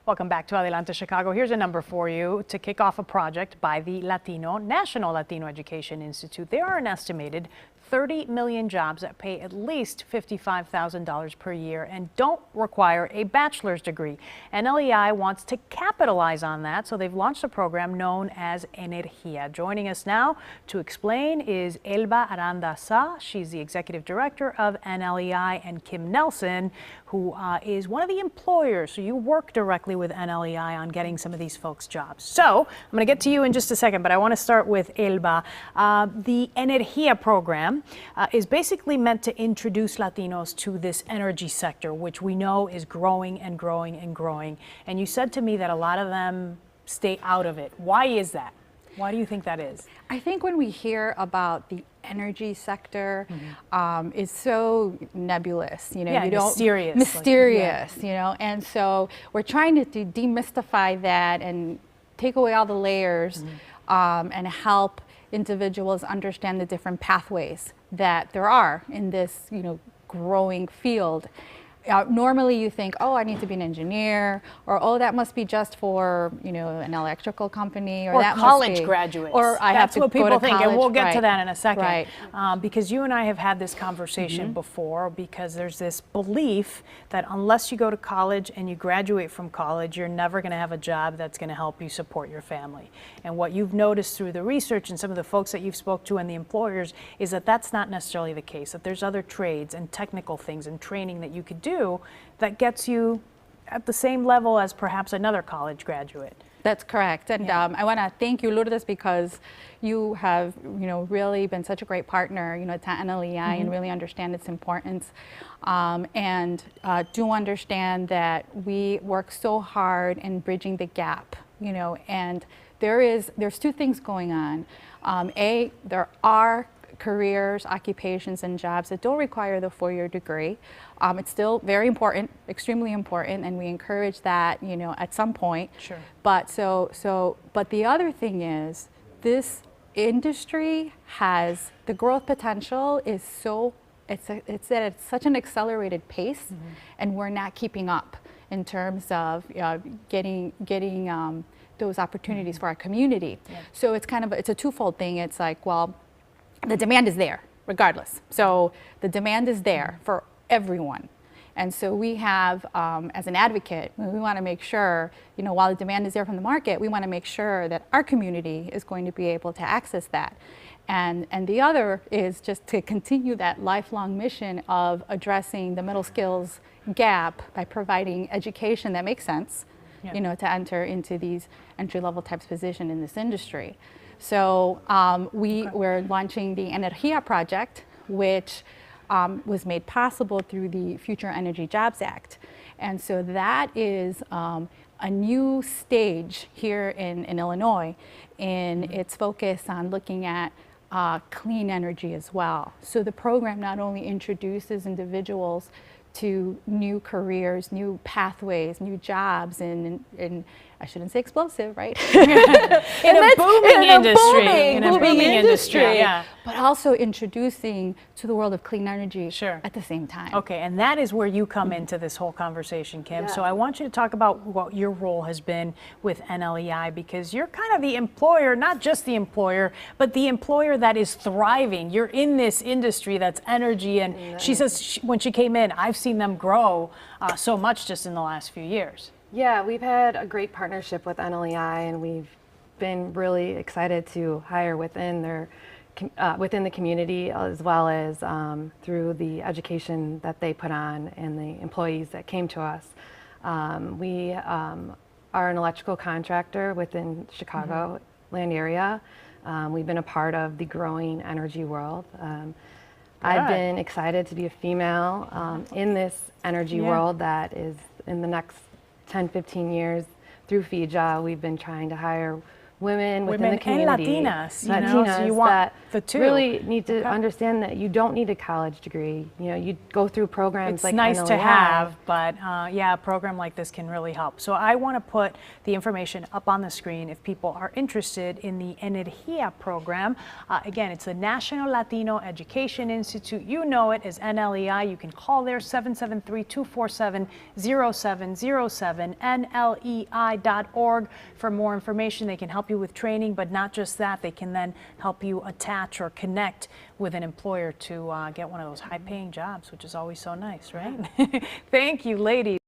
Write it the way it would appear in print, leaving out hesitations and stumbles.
Welcome back to Adelante Chicago. Here's a number for you to kick off a project by the National Latino Education Institute. There are an estimated 30 million jobs that pay at least $55,000 per year and don't require a bachelor's degree. NLEI wants to capitalize on that, so they've launched a program known as Energia. Joining us now to explain is Elba Aranda Sa. She's the executive director of NLEI, and Kim Nelson, who is one of the employers. So you work directly with NLEI on getting some of these folks jobs. So I'm going to get to you in just a second, but I want to start with Elba. The Energia program is basically meant to introduce Latinos to this energy sector, which we know is growing and growing and growing. And you said to me that a lot of them stay out of it. Why is that? Why do you think that is? I think when we hear about the energy sector, it's so nebulous, you know, yeah, you don't mysterious, you know, and so we're trying to demystify that and take away all the layers and help individuals understand the different pathways that there are in this, you know, growing field. Normally you think, oh, I need to be an engineer, or oh, that must be just for, you know, an electrical company, or that college must be, graduates. or I have to That's what go people to think, college. and we'll get to Right. that in a second. Right. Because you and I have had this conversation before, because there's this belief that unless you go to college and you graduate from college, you're never going to have a job that's going to help you support your family. And what you've noticed through the research and some of the folks that you've spoke to and the employers is that that's not necessarily the case, that there's other trades and technical things and training that you could do that gets you at the same level as perhaps another college graduate. That's correct. And I want to thank you, Lourdes, because you have, you know, really been such a great partner, you know, to NLEI and really understand its importance. And do understand that we work so hard in bridging the gap, you know, and there's two things going on. There are careers, occupations, and jobs that don't require the four-year degree. It's still very important, extremely important, and we encourage that, you know, at some point. Sure. But but the other thing is, this industry has the growth potential is so it's at such an accelerated pace, and we're not keeping up in terms of getting those opportunities for our community. Yeah. So it's kind of it's a twofold thing. It's like, well, the demand is there regardless. So the demand is there for everyone. And so we have, as an advocate, we want to make sure, you know, while the demand is there from the market, we want to make sure that our community is going to be able to access that. And the other is just to continue that lifelong mission of addressing the middle skills gap by providing education that makes sense, you know, to enter into these entry-level types position in this industry. So we're launching the Energia project, which was made possible through the Future Energy Jobs Act. And so that is a new stage here in Illinois in its focus on looking at clean energy as well. So the program not only introduces individuals to new careers, new pathways, new jobs, and I shouldn't say explosive, right? in a booming industry, yeah. But also introducing to the world of clean energy at the same time. Okay, and that is where you come into this whole conversation, Kim. So I want you to talk about what your role has been with NLEI, because you're kind of the employer, not just the employer, but the employer that is thriving. You're in this industry that's energy, and she says when she came in, I've seen them grow so much just in the last few years. Yeah, we've had a great partnership with NLEI, and we've been really excited to hire within the community, as well as through the education that they put on and the employees that came to us. We are an electrical contractor within Chicago land area. We've been a part of the growing energy world. I've been excited to be a female in this energy world that is in the next 10, 15 years through FIJA. We've been trying to hire women within the community, and Latinas, you know, so you want that the two. really need to understand that you don't need a college degree. You know, you go through programs it's like nice NLEI. to have, but yeah, a program like this can really help. So I want to put the information up on the screen if people are interested in the Energia program. Again, it's the National Latino Education Institute. You know it as NLEI. You can call there 773-247-0707, NLEI.org for more information. They can help you with training, but not just that, they can then help you attach or connect with an employer to get one of those high-paying jobs, which is always so nice, right? Thank you, ladies.